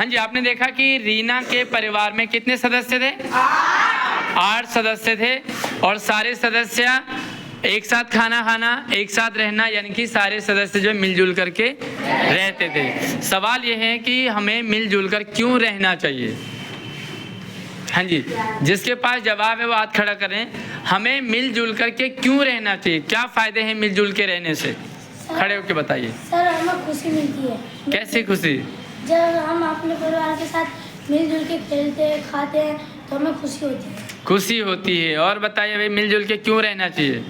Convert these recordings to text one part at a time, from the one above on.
हाँ जी, आपने देखा कि रीना के परिवार में कितने सदस्य थे? 8 सदस्य थे और सारे सदस्य एक साथ खाना खाना, एक साथ रहना, यानी कि सारे सदस्य जो मिलजुल करके रहते थे। सवाल यह है कि हमें मिलजुल कर क्यों रहना चाहिए? हाँ जी, जिसके पास जवाब है वो हाथ खड़ा करें। हमें मिलजुल करके क्यों रहना चाहिए? क्या फायदे हैं मिलजुल के रहने से? खड़े होके बताइए। सर, हमें खुशी मिलती है। कैसी खुशी? जब हम अपने परिवार के साथ मिलजुल के खेलते हैं, खाते हैं तो हमें खुशी होती है। खुशी होती है। और बताइए भाई, मिलजुल के क्यों रहना चाहिए?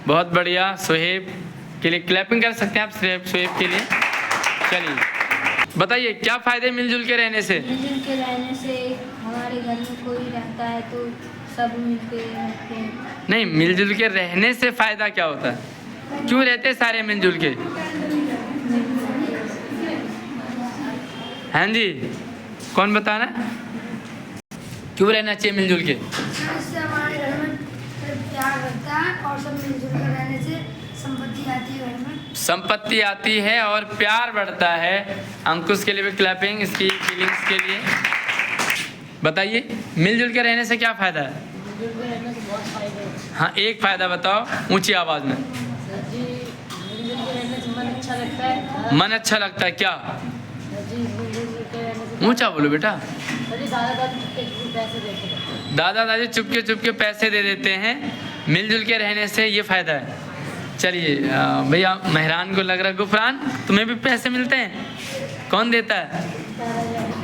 बहुत बढ़िया। सुहेब के लिए क्लैपिंग कर सकते हैं आप, सुहेब के लिए। चलिए बताइए, क्या फायदे मिलजुल के रहने से? मिलजुल के रहने से हमारे घर में कोई रहता है तो सब मिलके रहते हैं। नहीं, मिलजुल के रहने से फायदा क्या होता है? क्यों रहते हैं सारे मिलजुल के? हाँ जी, कौन बताना? क्यों रहना चाहिए मिलजुल के? इससे हमारे घर में प्यार बढ़ता है और सब मिलजुल कर रहने से संपत्ति आती है घर में। संपत्ति आती है और प्यार बढ़ता है। अंकुश के लिए भी क्लैपिंग, इसकी फीलिंग्स के लिए। बताइए, मिलजुल के रहने से क्या फायदा है? मिलजुल के रहने से बहुत फायदे हैं। हाँ, एक फायदा बताओ ऊंची आवाज में। जी, मिलजुल के रहने से मन अच्छा लगता है। मन अच्छा लगता है क्या? जी, मिलजुल के रहने से ऊंचा बोलो बेटा। दादा दादी चुपके चुपके पैसे दे देते हैं। दादा दादी चुपके चुपके पैसे दे देते हैं। मिलजुल के रहने से ये फायदा है। चलिए भैया, मेहरान को लग रहा है गुफरान, तुम्हें भी पैसे मिलते हैं? कौन देता है?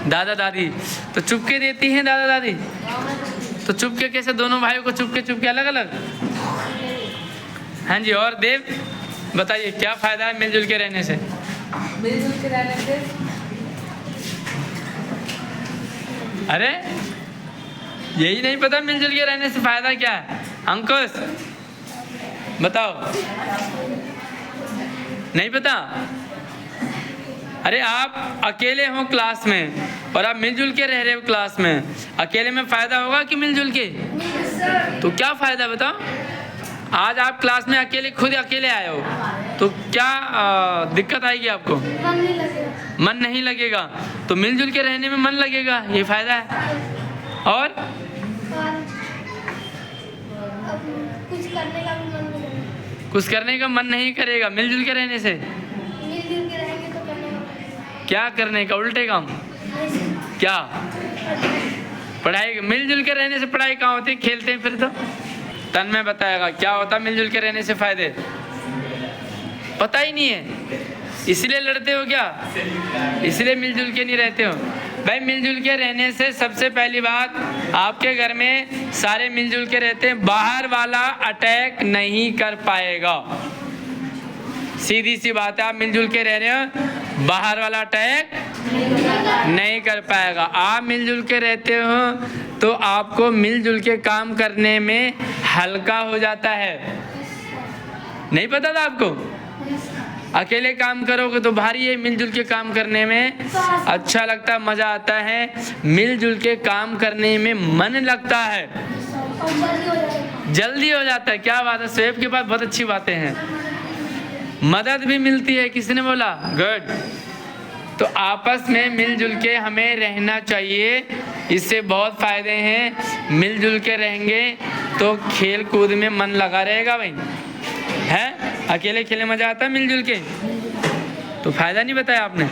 दादा दादी। तो चुपके देती हैं दादा दादी? तो चुपके कैसे? दोनों भाइयों को चुपके चुपके अलग अलग? हाँ जी। और देव बताइए, क्या फायदा है मिलजुल के रहने से? मिलजुल के रहने से अरे यही नहीं पता मिलजुल के रहने से फायदा क्या है? अंकुश बताओ। नहीं पता? अरे आप अकेले हो क्लास में और आप मिलजुल के रह रहे हो क्लास में, अकेले में फायदा होगा कि मिलजुल के? तो क्या फायदा बताओ? आज आप क्लास में अकेले, खुद अकेले आए हो तो क्या दिक्कत आएगी आपको? मन नहीं लगेगा। तो मिलजुल के रहने में मन लगेगा, ये फायदा है। और कुछ करने का मन नहीं करेगा मिलजुल के रहने से। मिलजुल के रहेंगे तो करने का। क्या करने का? उल्टे काम। क्या? पढ़ाई। मिलजुल के रहने से पढ़ाई कहाँ होती है? खेलते हैं फिर तो। तन्मय बताएगा क्या होता है मिलजुल के रहने से फायदे? पता ही नहीं है, इसलिए लड़ते हो क्या? इसलिए मिलजुल के नहीं रहते हो? भाई, मिलजुल के रहने से सबसे पहली बात, आपके घर में सारे मिलजुल के रहते हैं, बाहर वाला अटैक नहीं कर पाएगा। सीधी सी बात है, आप मिलजुल के रह रहे हो, बाहर वाला अटैक नहीं कर पाएगा। आप मिलजुल के रहते हो तो आपको मिलजुल के काम करने में हल्का हो जाता है। नहीं पता था आपको? अकेले काम करोगे तो भारी है, मिलजुल के काम करने में अच्छा लगता है, मजा आता है। मिलजुल के काम करने में मन लगता है, जल्दी हो जाता है। क्या बात है, सुहेब के पास बहुत अच्छी बातें हैं। मदद भी मिलती है, किसी ने बोला? गुड। तो आपस में मिलजुल के हमें रहना चाहिए, इससे बहुत फायदे हैं। मिलजुल के रहेंगे तो खेल कूद में मन लगा रहेगा भाई, है? अकेले खेलने मजा आता है, मिलजुल के तो फायदा नहीं बताया आपने।